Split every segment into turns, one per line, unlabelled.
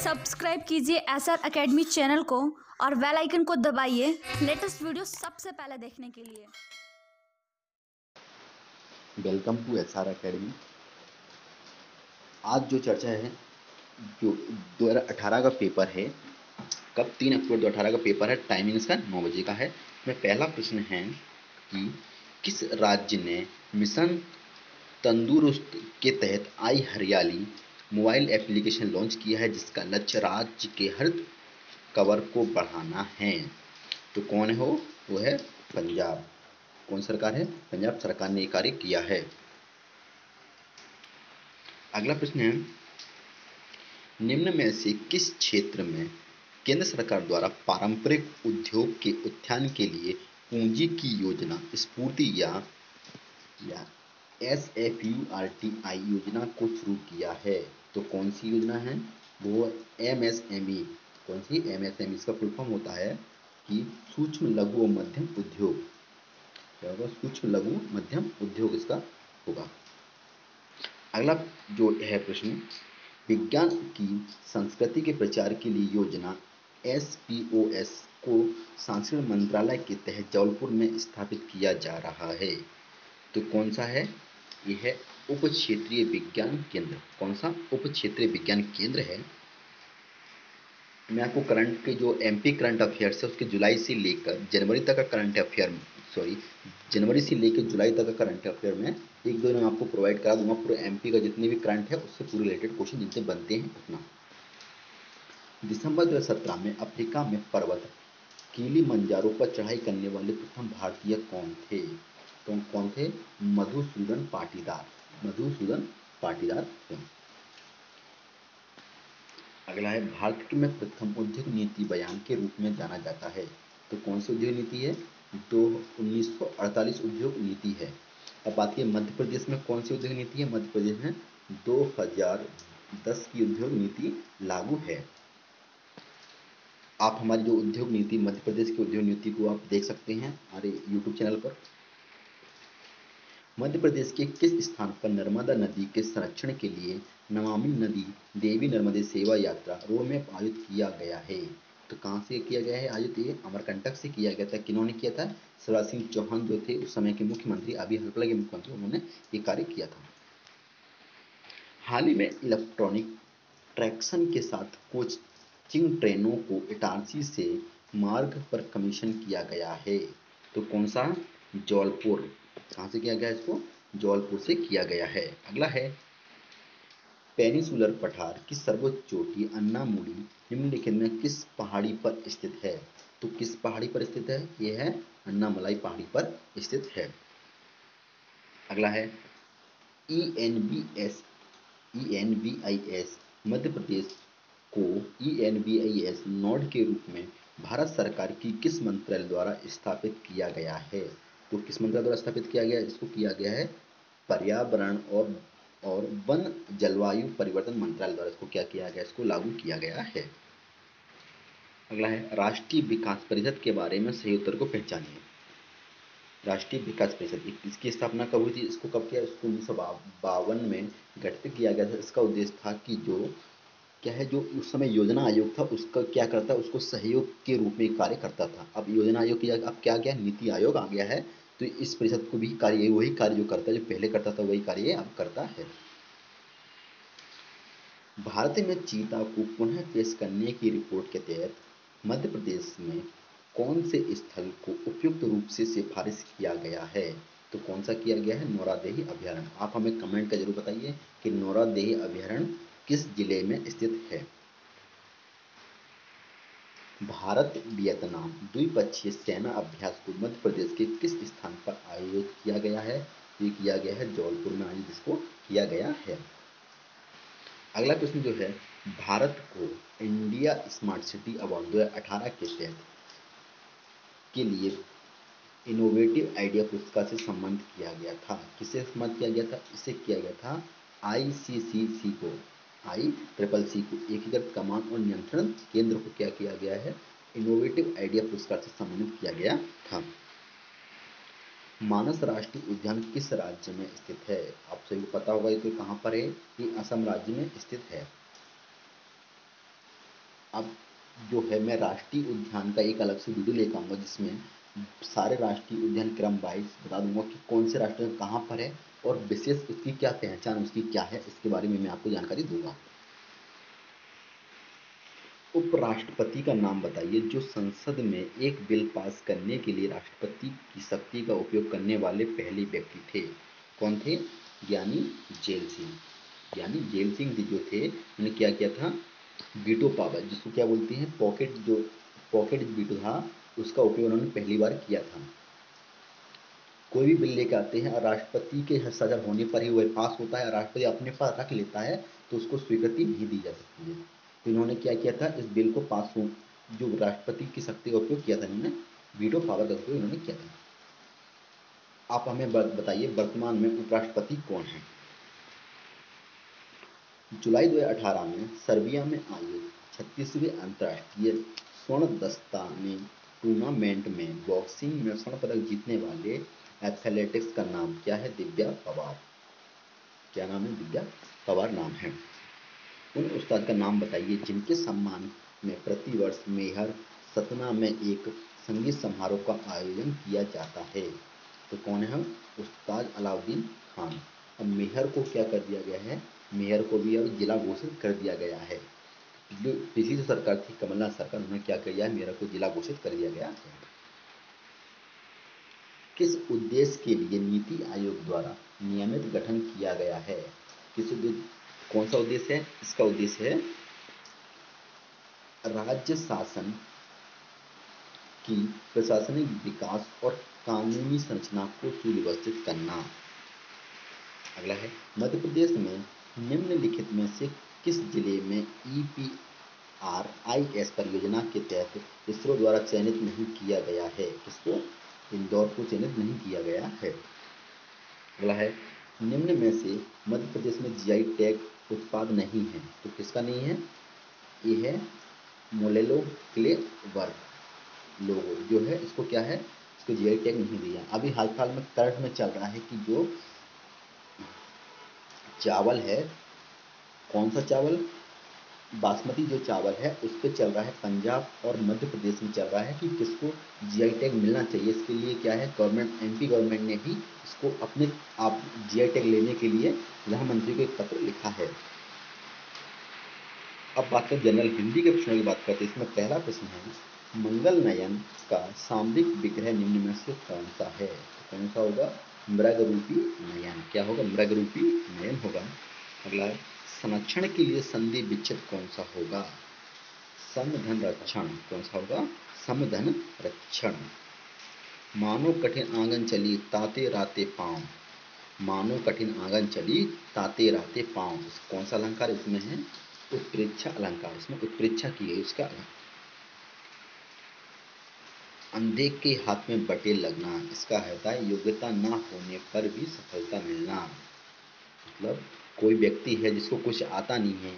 Subscribe कीजिए SR academy channel को और बेल आइकन को दबाइए लेटेस्ट वीडियो सबसे पहले देखने के लिए।
Welcome to SR academy. आज जो चर्चा है, जो 2018 का पेपर है, कब 3 अक्टूबर 2018 का पेपर है, टाइमिंग इसका 9 बजे का है। में पहला प्रश्न है कि किस राज्य ने मिशन तंदुरुस्त के तहत आई हरियाली मोबाइल एप्लीकेशन लॉन्च किया है, जिसका लक्ष्य राज्य के हरित कवर को बढ़ाना है। तो कौन है वो है पंजाब। कौन सरकार है? पंजाब सरकार ने ये कार्य किया है। अगला प्रश्न है, निम्न में से किस क्षेत्र में केंद्र सरकार द्वारा पारंपरिक उद्योग के उत्थान के लिए पूंजी की योजना स्फूर्ति या SFURTI योजना को शुरू किया है? तो कौन सी योजना है? वो MSME। कौन सी? MSME। इसका फुल फॉर्म होता है कि सूक्ष्म लघु और मध्यम उद्योग। क्या होगा? सूक्ष्म लघु मध्यम उद्योग इसका होगा। अगला जो है प्रश्न, विज्ञान की संस्कृति के प्रचार के लिए योजना SPOS को सांस्कृतिक मंत्रालय के तहत जबलपुर में स्थापित किया जा रहा है। तो कौन सा है? यह है उप क्षेत्रीय विज्ञान केंद्र। कौन सा? उप क्षेत्रीय विज्ञान केंद्र है। मैं आपको करंट के जो MP करंट अफेयर्स है उसके जुलाई से लेकर जनवरी तक का करंट अफेयर, जनवरी से लेकर जुलाई तक का करंट अफेयर में एक दो दिन आपको प्रोवाइड करा दूंगा। पूरे MP का जितने भी करंट है उससे पूरे रिलेटेड क्वेश्चन जितने बनते हैं उतना। दिसंबर 2017 में अफ्रीका में पर्वत किलिमंजारो पर चढ़ाई करने वाले प्रथम भारतीय कौन थे? तो कौन थे? मधुसूदन पाटीदार। मधुसूदन पाटीदार थे। अगला है, भारत में प्रथम उद्योग नीति बयान के रूप में जाना जाता है। तो कौन सी उद्योग नीति है? तो 1948 उद्योग नीति है। अब बात की मध्य प्रदेश में कौन सी उद्योग नीति है? मध्य प्रदेश में 2010 की उद्योग नीति लागू है। आप हमारी जो उद्योग नीति, मध्य प्रदेश की उद्योग नीति को आप देख सकते हैं हमारे YouTube चैनल पर। मध्य प्रदेश के किस स्थान पर नर्मदा नदी के संरक्षण के लिए नमामि नदी देवी नर्मदे सेवा यात्रा रोड में आयोजित किया गया है? तो कहाँ से किया गया है आयोजित? ये अमरकंटक से किया गया था। किन्होंने किया था? शिवराज सिंह चौहान जो थे उस समय के मुख्यमंत्री, अभी हल्का के मुख्यमंत्री, उन्होंने ये कार्य किया था। हाल ही में इलेक्ट्रॉनिक ट्रैक्शन के साथ कोचिंग ट्रेनों को इटारसी से मार्ग पर कमीशन किया गया है। तो कौन सा? जबलपुर। कहाँ से किया गया? इसको जबलपुर से किया गया है। अगला है, पेनिसुलर पठार की सर्वोच्च चोटी अन्नामुडी निम्नलिखित में किस पहाड़ी पर स्थित है? तो किस पहाड़ी पर स्थित है? यह है अन्नामलाई पहाड़ी पर स्थित है। अगला है, ENVIS मध्य प्रदेश को ENVIS नोड के रूप में भारत सरकार की किस मंत्रालय द्वारा स्थापित किया गया है? तो किस मंत्रालय द्वारा स्थापित किया गया है? इसको किया गया है पर्यावरण और वन जलवायु परिवर्तन मंत्रालय द्वारा इसको क्या किया गया? इसको लागू किया गया है। अगला है, राष्ट्रीय विकास परिषद के बारे में सही उत्तर को पहचानिए। राष्ट्रीय विकास परिषद इसकी स्थापना कब हुई थी? इसको कब किया? इसको 1952 में गठित किया गया था। इसका उद्देश्य था कि जो क्या है, जो उस समय योजना आयोग था उसका क्या करता है, उसको सहयोग के रूप में कार्य करता था। अब योजना आयोग की अब क्या गया? नीति आयोग आ गया है। तो इस परिषद को भी कार्य वही कार्य जो करता है, जो पहले करता था वही कार्य अब करता है। भारत में चीता को पुनः पेश करने की रिपोर्ट के तहत मध्य प्रदेश में कौन से स्थल को उपयुक्त रूप से सिफारिश किया गया है? तो कौन सा किया गया है? नौरादेही अभ्यारण्य। आप हमें कमेंट कर जरूर बताइए कि नौरादेही अभ्यारण्य किस जिले में स्थित है। भारत वियतनाम द्विपक्षीय सेना अभ्यास को मध्य प्रदेश के किस स्थान पर आयोजित किया गया है? ये किया गया है जबलपुर में आयोजित इसको किया गया है। अगला प्रश्न जो है, भारत को इंडिया स्मार्ट सिटी अवार्ड 2018 के तहत के लिए इनोवेटिव आइडिया पुरस्कार से सम्मानित किया गया था। किसे सम्मानित किया गया था? इसे किया गया था ICCC को, ICCC को, एकीकृत कमान और नियंत्रण केंद्र को क्या किया गया है? इनोवेटिव आइडिया पुरस्कार से सम्मानित किया गया था। मानस राष्ट्रीय उद्यान किस राज्य में स्थित है? आप सभी को पता होगा ये तो कहाँ पर है? ये असम राज्य में स्थित है। अब जो है मैं राष्ट्रीय उद्यान का एक अलग से वीडियो लेकर आऊँगा, जिसमें सारे राष्ट्रीय उद्यान क्रम वाइज बता दूंगा कि कौन से राष्ट्रीय उद्यान कहाँ पर है और विशेष उसकी क्या पहचान, उसकी क्या है, इसके बारे में मैं आपको जानकारी दूंगा। उपराष्ट्रपति का नाम बताइए जो संसद में एक बिल पास करने के लिए राष्ट्रपति की शक्ति का उपयोग करने वाले पहले व्यक्ति थे। कौन थे? ज्ञानी जेल सिंह। ज्ञानी जेल सिंह जी जो थे उन्होंने क्या किया था? वीटो पावर, जिसको क्या बोलते हैं, पॉकेट वीटो था, उसका उपयोग उन्होंने पहली बार किया था। कोई भी बिल लेके आते हैं और राष्ट्रपति के हस्ताक्षर होने पर ही वह पास होता है और राष्ट्रपति अपने पास रख लेता है तो उसको स्वीकृति नहीं दी जा सकती है। तो इन्होंने क्या किया था? इस बिल को पास हो, जो राष्ट्रपति की शक्ति का उपयोग किया था इन्होंने, वीटो पावर का उपयोग इन्होंने किया था। आप हमें बताइए वर्तमान में उपराष्ट्रपति कौन है? जुलाई 2018 में सर्बिया में आयोजित 36वें अंतर्राष्ट्रीय स्वर्ण दस्ताने टूर्नामेंट में बॉक्सिंग में स्वर्ण पदक जीतने वाले एथलेटिक्स का नाम क्या है? दिव्या पवार। क्या नाम है? दिव्या पवार नाम है। उन उस्ताद का नाम बताइए जिनके सम्मान में प्रतिवर्ष मेहर सतना में एक संगीत समारोह का आयोजन किया जाता है। तो कौन है? उस्ताद अलाउद्दीन खान। अब मेहर को क्या कर दिया गया है? मेहर को भी अब जिला घोषित कर दिया गया है। जो पिछली सरकार थी कमलनाथ सरकार, उन्होंने क्या किया है? मेहर को जिला घोषित कर दिया गया है। किस उद्देश्य के लिए नीति आयोग द्वारा नियमित गठन किया गया है? किस उद्देश्य, कौन सा उद्देश्य है? इसका उद्देश्य है राज्य शासन की प्रशासनिक विकास और कानूनी संरचना को सुव्यवस्थित करना। अगला है मध्य प्रदेश में निम्नलिखित में से किस जिले में EPRIS परियोजना के तहत इसरो द्वारा चयनित नहीं किया गया है? किसको? इंदौर को चयनित नहीं किया गया है। अगला है निम्न में से मध्य प्रदेश में GI टैग उत्पाद नहीं है, तो किसका नहीं है? ये है मोलेलो क्ले वर्क लोगो जो है, इसको क्या है? इसको GI टैग नहीं दिया। अभी हाल फिलहाल में करंट में चल रहा है कि जो चावल है, कौन सा चावल? बासमती जो चावल है उस पर चल रहा है, पंजाब और मध्य प्रदेश में चल रहा है कि किसको GI टैग मिलना चाहिए। इसके लिए क्या है, गवर्नमेंट, MP गवर्नमेंट ने ही इसको अपने आप GI टैग लेने के लिए प्रधानमंत्री को एक पत्र लिखा है। अब बात करें जनरल हिंदी के प्रश्नों की बात करते हैं। इसमें पहला प्रश्न है मंगल नयन का सामरिक विग्रह निम्न में से कौन सा है? तो कौन सा होगा? मृगरूपी नयन। क्या होगा? मृगरूपी नयन होगा। अगला है संरक्षण के लिए संधि विच्छेद कौन सा होगा? समधन रक्षण। कौन सा होगा? समधन रक्षण। मानो कठिन आंगन चली ताते राते पाँव। मानो कठिन आंगन चली ताते राते पाँव, कौन सा अलंकार इसमें है? उत्प्रेक्षा अलंकार। इसमें उत्प्रेक्षा की है इसका। अंधे के हाथ में बटेर लगना, इसका होता है योग्यता ना होने पर भी सफलता मिलना। मतलब कोई व्यक्ति है जिसको कुछ आता नहीं है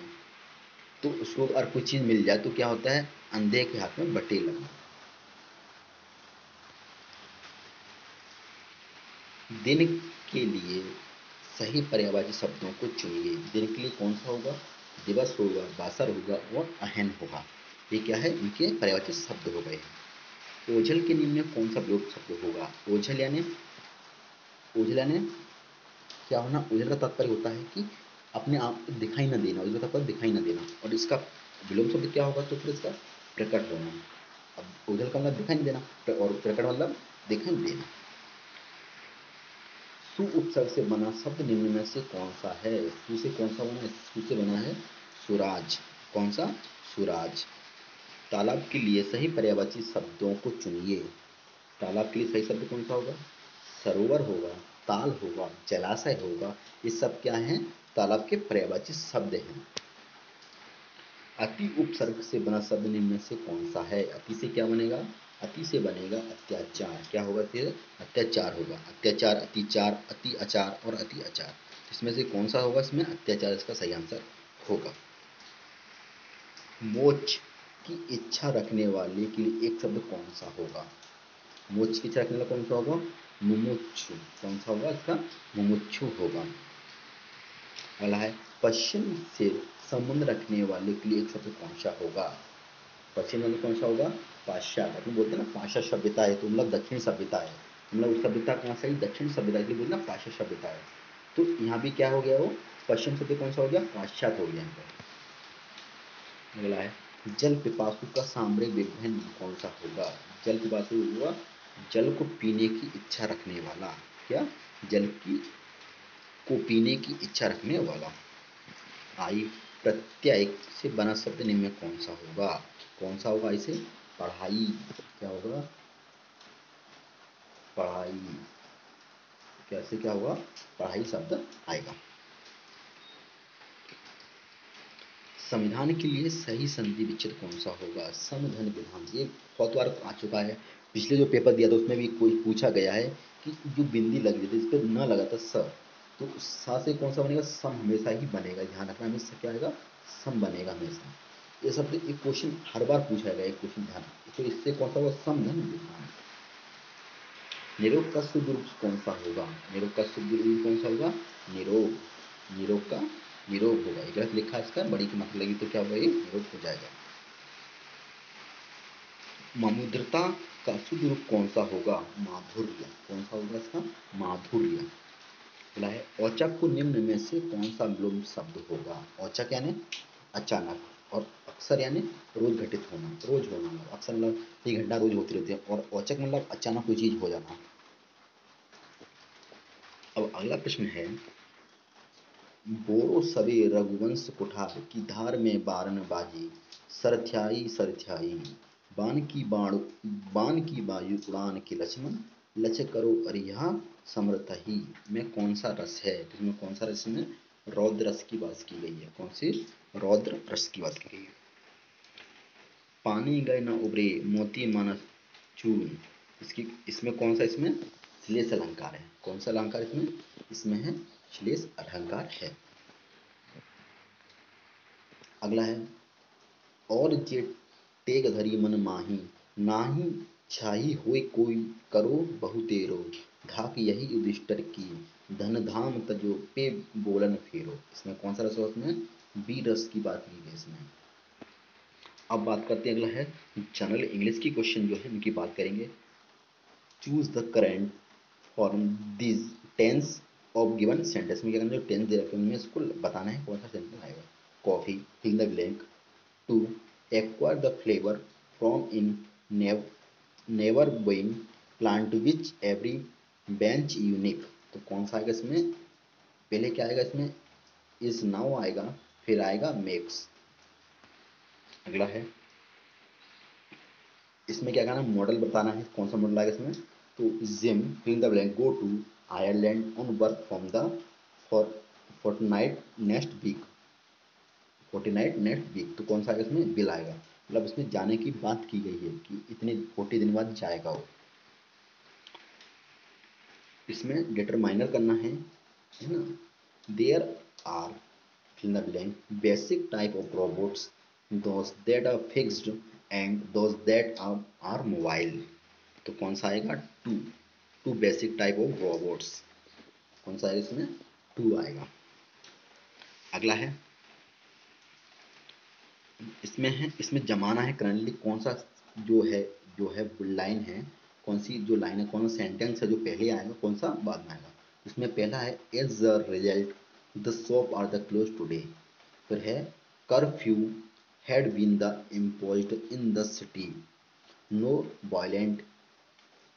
तो उसको अगर कुछ चीज मिल जाए तो क्या होता है? अंधे के हाथ में बटेर लगना। दिन के लिए सही पर्यायवाची शब्दों को चुनिए। दिन के लिए कौन सा होगा? दिवस होगा, बासर होगा और अहन होगा। ये क्या है? इनके पर्यायवाची शब्द हो गए। ओझल के निम्न में कौन सा प्रयोग शब्द होगा? ओझल यानी क्या होना? ओझल का तात्पर्य होता है कि अपने आप दिखाई न देना। ओझल का तात्पर्य दिखाई न देना और इसका विलोम शब्द क्या होगा? तो फिर इसका प्रकट होना। अब ओझल का मतलब दिखाई नहीं देना और प्रकट मतलब दिखाई देना। सु उपसर्ग से बना शब्द निम्न में से कौन सा है? सु से कौन सा बना है? सु से बना है सुराज। कौन सा? सुराज। तालाब के लिए सही पर्यायवाची शब्दों को चुनिए। तालाब के लिए सही शब्द कौन सा होगा? सरोवर होगा, ताल होगा, जलाशय होगा। ये सब क्या है? तालाब के पर्यायवाची शब्द हैं। अति उपसर्ग से बना शब्द निम्न में से कौन सा है? अति से क्या बनेगा? अति से बनेगा अत्याचार। क्या होगा फिर? अत्याचार होगा। अत्याचार, अतिचार, अति आचार और अति आचार। इसमें से कौन सा होगा? इसमें अत्याचार इसका सही आंसर होगा। मोक्ष की इच्छा रखने वाले के लिए एक शब्द कौन सा होगा? मोक्ष की इच्छा रखने वाला कौन सा होगा? मुमुक्षु। कौन सा होगा इसका? मुमुक्षु होगा। अगला है पश्चिम से संबंध रखने वाले के लिए एक शब्द कौन सा होगा? पश्चिम मतलब कौन सा होगा? पाश्चात्य। अपन बोलते हैं ना पाश्चात्य सभ्यता है, तो मतलब दक्षिण सभ्यता है, मतलब उस सभ्यता कहाँ से आई? दक्षिण सभ्यता, इसलिए बोलते ना पाश्चात्य सभ्यता है। तो यहाँ भी क्या हो गया, वो पश्चिम से कौन सा हो गया? पाश्चात्य हो गया यहाँ पर। अगला है जल पिपासु का सामरिक विभिन्न कौन सा होगा? जल पिपासु हुआ जल को पीने की इच्छा रखने वाला। क्या? जल की को पीने की इच्छा रखने वाला। आई प्रत्यय से बना शब्द निम्न में कौन सा होगा? कौन सा होगा इसे? पढ़ाई। क्या होगा? पढ़ाई। कैसे क्या होगा? पढ़ाई शब्द आएगा। संविधान के लिए सही संधि विच्छेद कौन सा होगा? समधन विधान। ये बहुत बार आ चुका है, पिछले जो पेपर दिया था उसमें भी कोई पूछा गया है कि जो बिंदी लगी थी इस पर न लगा था स, तो सा से कौन सा बनेगा? सम हमेशा ही बनेगा, ध्यान रखना, हमेशा क्या आएगा? सम बनेगा हमेशा। ये सब एक क्वेश्चन हर बार पूछा गया, एक क्वेश्चन ध्यान, तो इससे कौन सा होगा? समधन विधान। निरोग का शुद्ध रूप कौन सा होगा? निरोग का शुद्ध रूप कौन सा होगा? निरोग। निरोग का निरोग होगा, एक गलत लिखा है इसका, बड़ी की मात्रा लगी तो क्या होगा? ये निरोग हो जाएगा। ममुद्रता का शुद्ध रूप कौन सा होगा? माधुर्य। कौन सा होगा इसका? माधुर्य। अगला है औचक को निम्न में से कौन सा विलोम शब्द होगा? औचक यानी अचानक, और अक्सर यानी रोज घटित होना, रोज होना, अक्सर मतलब एक घटना रोज होती रहती है, और औचक मतलब अचानक कोई चीज हो जाना। अब अगला प्रश्न है बोरो सवे रघुवंश कुठार की धार में बारन बाजी, सरथ्याई सरथ्याई, बाण की वायु उड़ान के लक्ष्मण, लच करो अरिहा समर्थ ही। में कौन सा रस है? इसमें कौन सा रस में? रौद्र रस की बात की गई है। कौन सी? रौद्र रस की बात की गई है। पानी गए न उबरे मोती मानस चूर्ण, इसकी इसमें कौन सा? इसमें श्लेष अलंकार है। कौन सा अलंकार इसमें? इसमें है श्लेष अलंकार है। अगला है और जे टेक धरी मन माही, नाही छाही होय कोई करो बहुतेरो, धाक यही युधिष्ठिर की, धन धाम तजो पे बोलन फेरो। इसमें कौन सा रस है? इसमें बी रस की बात की गई इसमें। अब बात करते हैं, अगला है जनरल इंग्लिश की क्वेश्चन जो है उनकी बात करेंगे। Choose the current form this tense of given sentence में क्या करना है? जो टेंस दे रखे हैं उनमें इसको बताना है, कौन सा सेंटेंस आएगा? Coffee, fill the blank. To acquire the flavour from in never Boeing plant which every bench unique. तो कौन सा आएगा इसमें? पहले क्या आएगा इसमें? इज नाउ आएगा, फिर आएगा मेक्स। अगला है इसमें क्या करना? मॉडल बताना है, कौन सा मॉडल आएगा इसमें? तो Jim fill the blank go to Ireland on work from the for fortnight next week, fortnight next week. तो कौन सा आएगा इसमें? बिल आएगा, मतलब इसमें जाने की बात की गई है कि इतने 40 दिन बाद जाएगा वो। इसमें डिटरमाइनर करना है ना? There are fill in the blank basic type of robots, those that are fixed and those that are mobile। तो कौन सा आएगा? Two basic type of robots. कौन सा आएगा इसमें? टू आएगा। अगला है इसमें है, इसमें जमाना है करंटली, कौन सा जो है लाइन है, कौन सी जो लाइन है, कौन सा सेंटेंस है जो पहले आएगा, कौन सा बाद में आएगा? इसमें पहला है as a result the shop are the close today. फिर है curfew had been the imposed in the city, no violent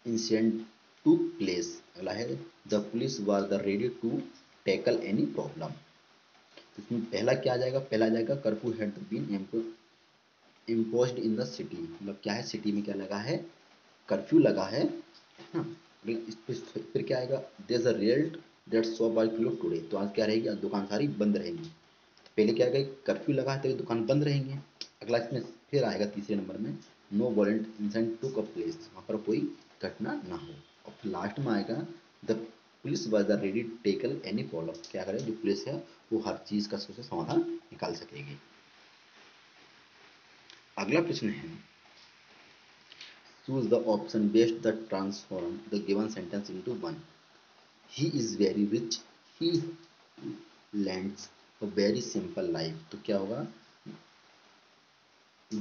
incident to place. अगला है the police was the ready to tackle any problem. इसमें पहला क्या आ जाएगा? पहला आ जाएगा curfew had been imposed in the city, मतलब क्या है? सिटी में क्या लगा है? कर्फ्यू लगा है ना? फिर क्या आएगा? There a result that shop are close today. तो आज क्या रहेगी? आज दुकान सारी बंद रहेंगी। तो पहले क्या आएगा? कर्फ्यू लगा है तो दुकान बंद रहेंगे। अगला इसमें फिर आएगा तीसरे नंबर में no violent incident took a place, वहाँ पर कोई घटना ना हो। और फिर लास्ट में आएगा the police was the ready to tackle any problem. क्या करे? जो पुलिस है वो हर चीज़ का सोचे समाधान निकाल सकेगी। अगला प्रश्न है choose the option best that transform the given sentence into one। he is very rich, he leads a very simple life। तो क्या होगा?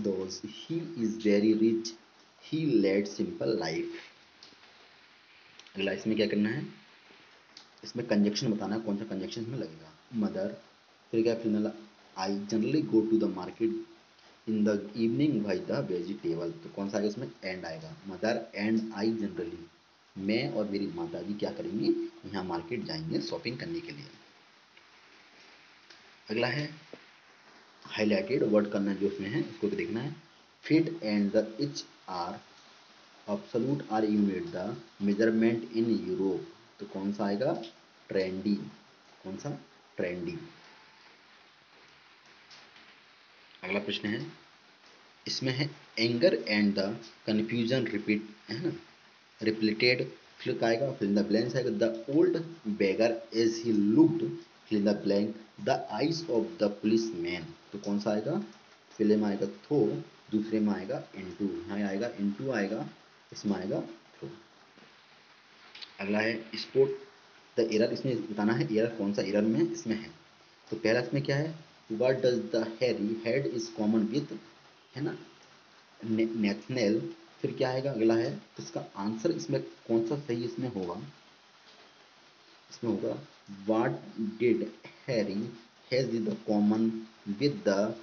Though he is very rich he led simple life. अगला इसमें क्या करना है, इसमें कंजक्शन बताना है, कौन सा कंजक्शन इसमें लगेगा। मदर, फिर क्या फिर I generally go to the market in the evening buy the vegetable, तो कौन सा आएगा इसमें, एंड आएगा। मदर एंड आई जनरली, मैं और मेरी माता जी क्या करेंगे, यहाँ मार्केट जाएंगे शॉपिंग करने के लिए। अगला है हाईलाइटेड वर्ड करना जो इसमें है, इसको भी देखना है। Fit and the each are absolute are unit the measurement in Europe, तो कौन सा आएगा, ट्रेंडी। कौन सा, ट्रेंडी। अगला प्रश्न है, इसमें है anger and the confusion repeat, है ना, रिपीटेड, फिर क्या आएगा, फिल इन द ब्लैंक्स आएगा। The old beggar as he looked, fill in the blank, the eyes of the police man, तो कौन सा आएगा, पहले में आएगा थो, दूसरे में आएगा इनटू, यहाँ आएगा इनटू आएगा, इसमें आएगा थ्रो। अगला है स्पोर्ट द एरर, इसमें बताना है एरर कौन सा एरर में इसमें है। तो पहला इसमें क्या है, what does the Harry head is common with, है ना, नेथनेल, फिर क्या आएगा, अगला है इसका आंसर इसमें कौन सा सही इसमें होगा, इसमें होगा what did Harry has the common with the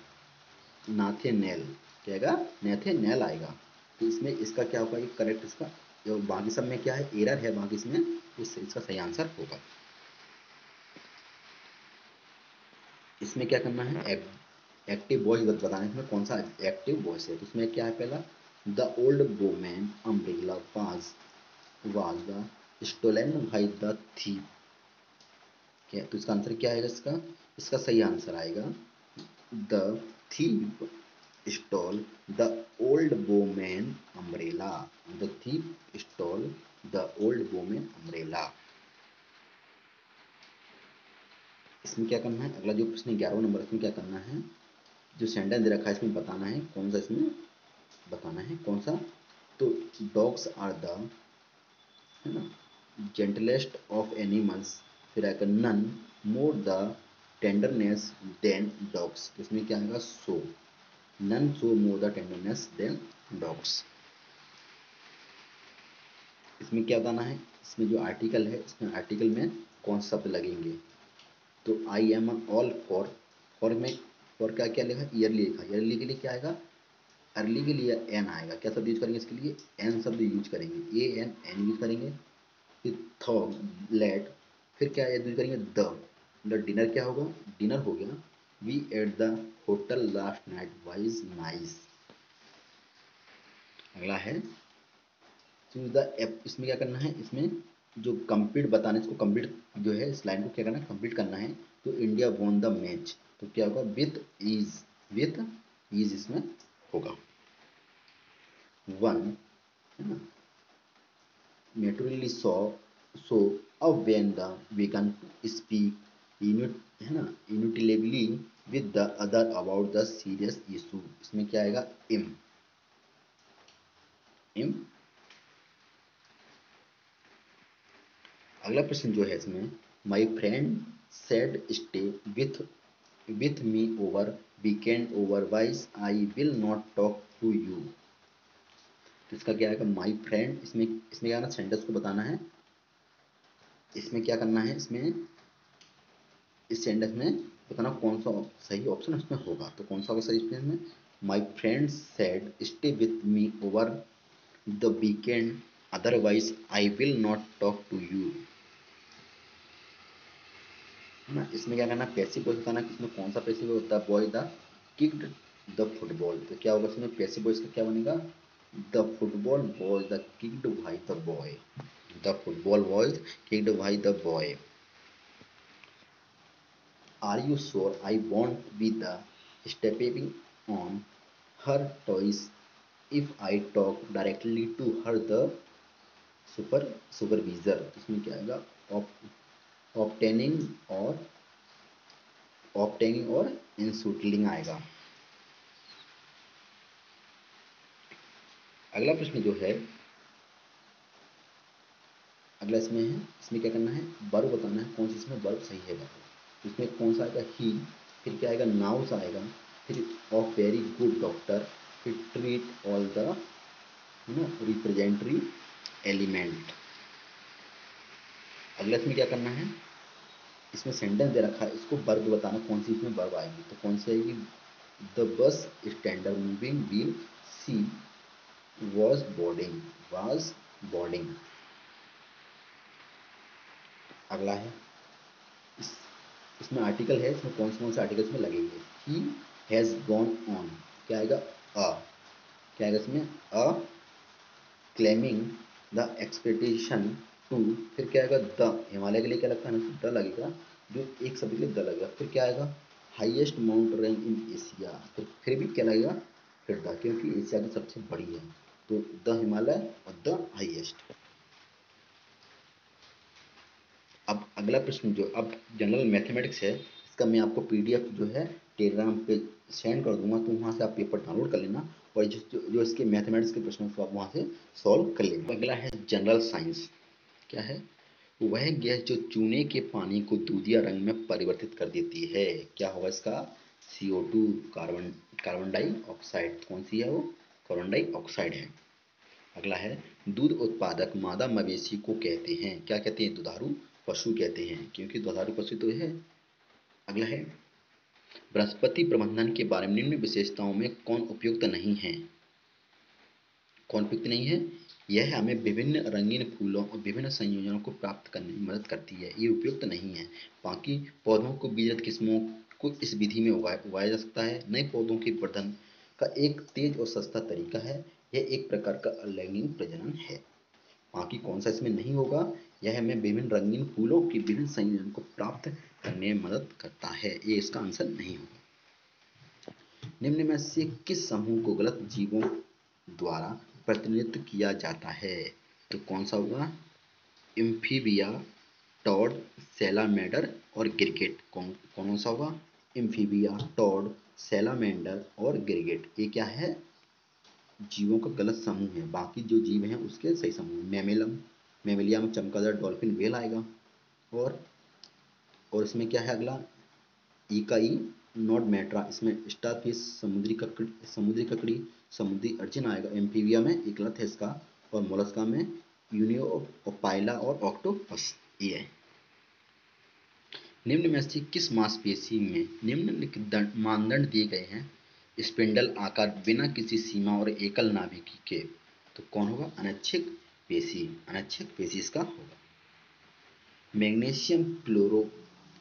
Nathaniel, क्या आएगा, नेथेनेल आएगा। तो इसमें इसका क्या होगा, ये करेक्ट इसका, जो बाकी सब में क्या है एरर है, बाकी इसमें इसका सही आंसर होगा। इसमें क्या करना है, एक्टिव वॉइस बताना है, इसमें कौन सा एक्टिव वॉइस है। तो इसमें क्या है, पहला the old woman umbrella was the stolen by the thief, क्या, तो इसका आंसर क्या आएगा, इसका सही आंसर आएगा the thief stole the old woman umbrella, the thief stole the old woman umbrella। इसमें क्या करना है, अगला जो प्रश्न 11 नंबर, इसमें क्या करना है, जो सेंटेंस दे रखा है इसमें बताना है कौन सा, इसमें बताना है कौन सा। तो डॉग्स आर द, है ना, जेंटलेस्ट ऑफ एनिमल्स, फिर आएगा none more the tenderness than dogs, इसमें क्या आएगा, so, none show more the tenderness than dogs. इसमें क्या बताना है, इसमें जो आर्टिकल है, इसमें आर्टिकल में कौन सा शब्द लगेंगे। तो आई एम ऑल फॉर में फॉर क्या क्या लिखा, ईयरली लिखा, ईयरली के लिए क्या आएगा, अर्ली के लिए एन आएगा, क्या शब्द यूज करेंगे इसके लिए, एन शब्द यूज करेंगे, ए एन एन यूज करेंगे। फिर थॉग लेट, फिर क्या यूज करेंगे, द डिनर क्या होगा, डिनर हो गया। We ate the hotel last night was nice. अगला है चूज द एप, इसमें क्या करना है, इसमें जो कंप्लीट बताना है, इसको कंप्लीट जो है इस लाइन को क्या करना है, कंप्लीट करना है। तो इंडिया वॉन द मैच, तो क्या होगा, विथ इज इसमें होगा। वन, है ना, नेचुरली सो अब when the we can speak unit, है ना, unitedly with the other about the serious issue, इसमें क्या आएगा, इम इम। अगला प्रश्न जो है इसमें, my friend said stay with me over weekend otherwise I will not talk to you, तो इसका क्या आएगा, माई फ्रेंड, इसमें क्या ना, सेंटेंस को बताना है। इसमें क्या करना है, इसमें इस सेंटेंस में बताना कौन सा सही ऑप्शन उसमें होगा, तो कौन सा होगा सही इसमें, my friend said stay with me over the weekend otherwise I will not talk to you, है ना। इसमें क्या करना, पैसिव वॉइस बताना कि इसमें कौन सा पैसिव है, the boy the kicked the football, तो क्या होगा इसमें पैसिव वॉइस का क्या बनेगा, the football was the kicked by the boy, the football was kicked by the boy. Are you sure I won't be the stepping on her toys if I talk directly to her the supervisor, इसमें क्या आएगा, obtaining और obtaining और इंसुटलिंग आएगा। अगला प्रश्न जो है, अगला इसमें है, इसमें क्या करना है, वर्ब बताना है कौन सा इसमें वर्ब सही है। तो इसमें कौन सा आएगा, ही, फिर क्या आएगा, नाउस आएगा, फिर of very good doctor, it treat all the respiratory element. अगला इसमें क्या करना है, इसमें सेंटेंस दे रखा है, इसको वर्ब बताना कौन सी इसमें वर्ब आएगी। तो कौन सी आएगी, the bus standard moving wheel she was boarding. अगला है इसमें आर्टिकल है, इसमें कौन से आर्टिकल इसमें लगेंगे। ही हैज गॉन ऑन, क्या आएगा, अ, क्या आएगा इसमें, अ क्लेमिंग द एक्सपेक्टेशन टू, फिर क्या आएगा, द, हिमालय के लिए क्या लगता है ना, द लगेगा, जो एक शब्द के लिए द लगेगा, फिर क्या आएगा, highest mount range in Asia, फिर भी क्या लगेगा, फिर द, क्योंकि एशिया की सबसे बड़ी है, तो द हिमालय और द हाईएस्ट। अब अगला प्रश्न जो अब जनरल मैथमेटिक्स है, इसका मैं आपको पीडीएफ जो है टेलीग्राम पे सेंड कर दूंगा, तो वहाँ से आप पेपर डाउनलोड कर लेना, और जो इसके मैथमेटिक्स के प्रश्न को आप वहाँ से सॉल्व कर लेना। अगला है जनरल साइंस, क्या है, वह गैस जो चूने के पानी को दूधिया रंग में परिवर्तित कर देती है, क्या होगा इसका, CO2, कार्बन डाइऑक्साइड। कौन सी है वो, कार्बन डाइऑक्साइड है। अगला है दूध उत्पादक मादा मवेशी को कहते हैं, क्या कहते हैं, दुधारू पशु कहते हैं, क्योंकि दुधारू पशु तो है। अगला है बृहस्पति प्रबंधन के बारे में निम्न विशेषताओं में कौन उपयुक्त नहीं है, कौन उपयुक्त नहीं है, यह हमें विभिन्न रंगीन फूलों और विभिन्न संयोजनों को प्राप्त करने में मदद करती है, ये उपयुक्त नहीं है। बाकी पौधों को बीजरहित किस्मों को इस विधि में उगाया जा सकता है। नए पौधों के वर्धन का एक तेज और सस्ता तरीका है, यह एक प्रकार का अलैंगिक प्रजनन है। बाकी कौन सा इसमें नहीं होगा, यह हमें विभिन्न रंगीन फूलों की विभिन्न संयोजन को प्राप्त करने में मदद करता है, ये इसका आंसर नहीं होगा। निम्न में से किस समूह को गलत जीवों द्वारा प्रतिनिधित्व किया जाता है, तो कौन सा होगा, इम्फीबिया, टॉड, सैलामेंडर और गिरगिट। कौन सा होगा, इम्फीबिया, टॉड, सैलामेंडर और गिरगिट, ये क्या है, जीवों का गलत समूह है। बाकी जो जीव हैं उसके सही समूह, मेमेलिया में चमगादड़, डॉल्फिन, व्हेल आएगा। और इसमें क्या है अगला, इकाई नॉड मेट्रा, इसमें स्टारफिश, समुद्री ककड़ी, समुद्री अर्चिन आएगा। एम्फीबिया में एक गलत है इसका, और मोलस्का में यूनिओपाइला और ऑक्टोपस, ये है। निम्न में से किस मांसपेशी में निम्नलिखित मानदंड दिए गए हैं, स्पिंडल आकार बिना किसी सीमा और एकल नाभिक के, तो कौन होगा, अनैच्छिक पेशी इसका होगा। मैग्नीशियम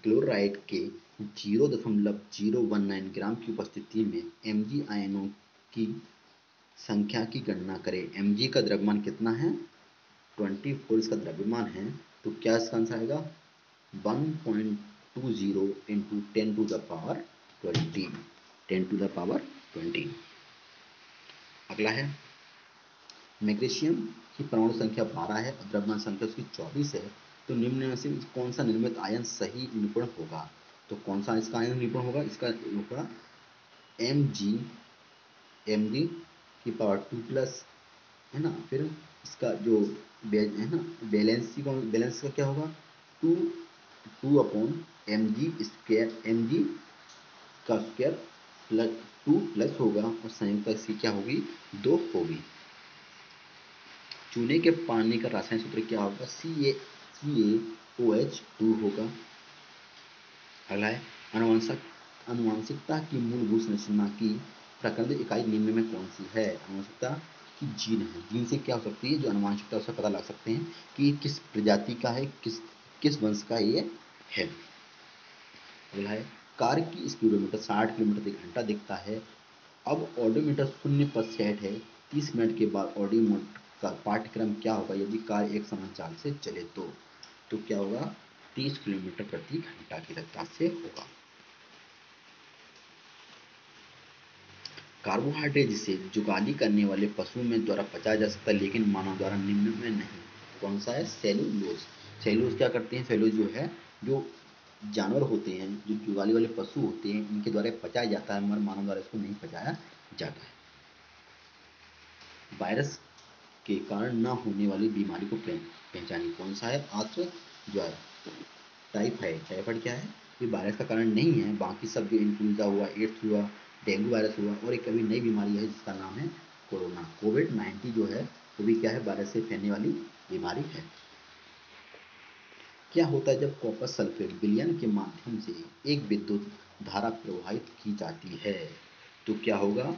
क्लोराइड के 0.019 ग्राम की उपस्थिति में Mg आयनों की संख्या की गणना करें। Mg का द्रव्यमान कितना है, 24 इसका द्रव्यमान है, तो क्या इसका आंसर आएगा, 1.20 इंटू 10⁻20। अगला है मैग्नीशियम की परमाणु संख्या 12 है और द्रव्यमान संख्या उसकी 24 है, तो निम्न में से कौन सा निर्मित आयन सही निरूपण होगा, तो कौन सा इसका आयन निरूपण होगा, इसका होगा Mg की पावर 2+, है ना, फिर इसका जो है ना बैलेंस का क्या होगा, 2/mg², mg का स्क्वायर प्लस 2+ होगा, और संयुक्त इसकी क्या होगी, 2 होगी। चूने के पानी का रासायनिक सूत्र क्या होगा, CaOH2 होगा। अगला है अनुवांशिकता की मूलभूत संरचना की प्राकृतिक इकाई निम्न में कौन सी है। अनुवांशिकता की जीन है, जीन से क्या हो सकती है, जो अनुवांशिकता उसका पता लगा सकते हैं कि किस प्रजाति का है, किस वंश का ये है। अगला है कार की स्पीडोमीटर 60 किलोमीटर घंटा दिखता है, अब ऑडोमीटर 0 पर सेट है, 30 मिनट के बाद ऑडोमीटर का पाठ्यक्रम क्या होगा यदि कार एक समान चाल से चले तो क्या होगा, 30 किलोमीटर प्रति घंटा की रफ्तार से होगा। कार्बोहाइड्रेट जिसे जुगाली करने वाले पशु में द्वारा पचाया जा सकता है लेकिन मानव द्वारा निम्न में नहीं, कौन सा है, सेलुलोज क्या करते हैं, सेलुलोज जो है, जो जानवर होते हैं, जो जुगाली वाले पशु होते हैं, इनके द्वारा पचाया जाता है, मगर मानव द्वारा इसको नहीं पचाया जाता है। वायरस के कारण न होने वाली बीमारी को पहचानी, कौन सा है, आंत्र ज्वर। टाइफाइड क्या है, ये वायरस का कारण नहीं है, बाकी सब जो इन्फ्लुएंजा हुआ, एड्स हुआ, डेंगू वायरस हुआ, और एक अभी नई बीमारी है जिसका नाम है कोरोना। कोविड-19 जो है वो भी क्या है, वायरस से फैलने वाली बीमारी है। क्या होता है जब कॉपर सल्फेट विलयन के माध्यम से एक विद्युत धारा प्रवाहित की जाती है तो क्या होगा,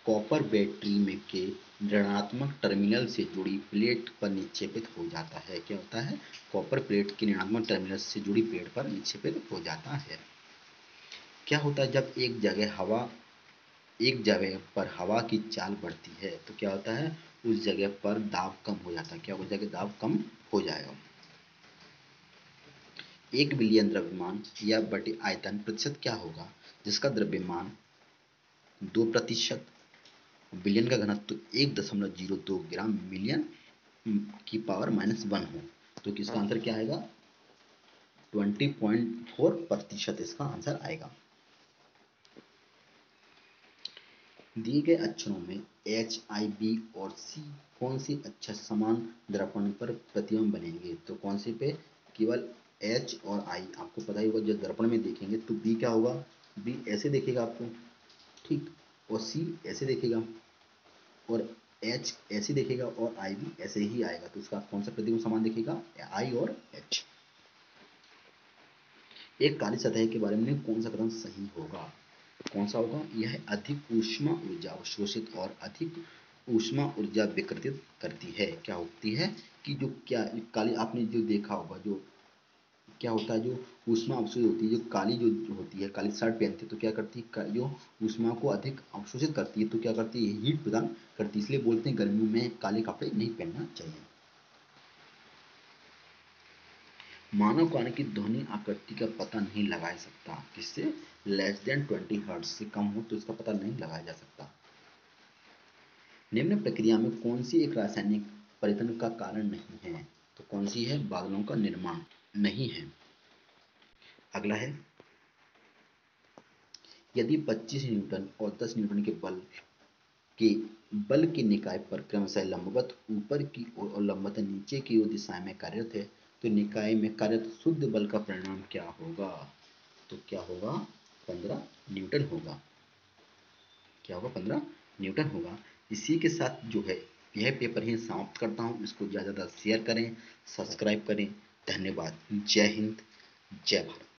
कॉपर बैटरी में के ऋणात्मक टर्मिनल से जुड़ी प्लेट पर निक्षेपित हो जाता है। क्या होता है, कॉपर प्लेट के ऋणात्मक टर्मिनल से जुड़ी प्लेट पर निक्षेपित हो जाता है। क्या होता है जब एक जगह पर हवा की चाल बढ़ती है तो क्या होता है, उस जगह पर दाब कम हो जाता है। क्या हो जाएगा, दाब कम हो जाएगा। 1 बिलियन द्रव्यमान या बटे आयतन प्रतिशत क्या होगा जिसका द्रव्यमान 2%, बिलियन का घनत्व 1.02 ग्राम मिलियन की पावर -1 हो। तो किसका आंसर क्या आएगा, 20.4% इसका आंसर आएगा। दिए गए अक्षरों में एच, आई, बी और सी कौन से अक्षर समान दर्पण पर प्रतिबिंब बनेंगे। तो कौन से पे, केवल एच और आई। आपको पता ही होगा जब दर्पण में देखेंगे तो बी क्या होगा, बी ऐसे देखेगा आपको, ठीक, और सी ऐसे देखेगा, और एच ऐसे देखेगा, और आई भी ऐसे ही आएगा। तो उसका कौन सा प्रतिबिंब समान दिखेगा, आई और एच। एक काली सतह के बारे में कौन सा कथन सही होगा, कौन सा होगा, यह अधिक ऊष्मा ऊर्जा अवशोषित और अधिक ऊष्मा ऊर्जा विकृतित करती है। क्या होती है कि जो क्या काली, आपने जो देखा होगा, जो क्या होता है, जो ऊष्मा अवशोषित होती है, जो काली जो होती है, काली शर्ट पहनती है तो क्या करती है, जो ऊष्मा को अधिक अवशोषित करती है तो क्या करती है, हीट प्रदान करती है। इसलिए बोलते हैं गर्मियों में काले कपड़े नहीं पहनना चाहिए। मानव कान की ध्वनि आकृति का पता नहीं लगा सकता, किससे, <20 हर्ट्ज से कम हो तो इसका पता नहीं लगाया जा सकता। निम्न प्रक्रिया में कौन सी एक रासायनिक परिवर्तन का कारण नहीं है, तो कौन सी है, बादलों का निर्माण नहीं है। अगला है, यदि 25 न्यूटन और 10 न्यूटन के बल के निकाय पर क्रमशः लंबवत ऊपर की ओर और लंबवत नीचे की ओर दिशाएं में कार्यरत है तो निकाय में कार्यरत शुद्ध बल का परिणाम क्या होगा, तो क्या होगा, 15 न्यूटन होगा। क्या होगा, 15 न्यूटन होगा। इसी के साथ जो है यह पेपर ही समाप्त करता हूँ। इसको ज़्यादा से ज़्यादा शेयर करें, सब्सक्राइब करें। धन्यवाद। जय हिंद, जय भारत।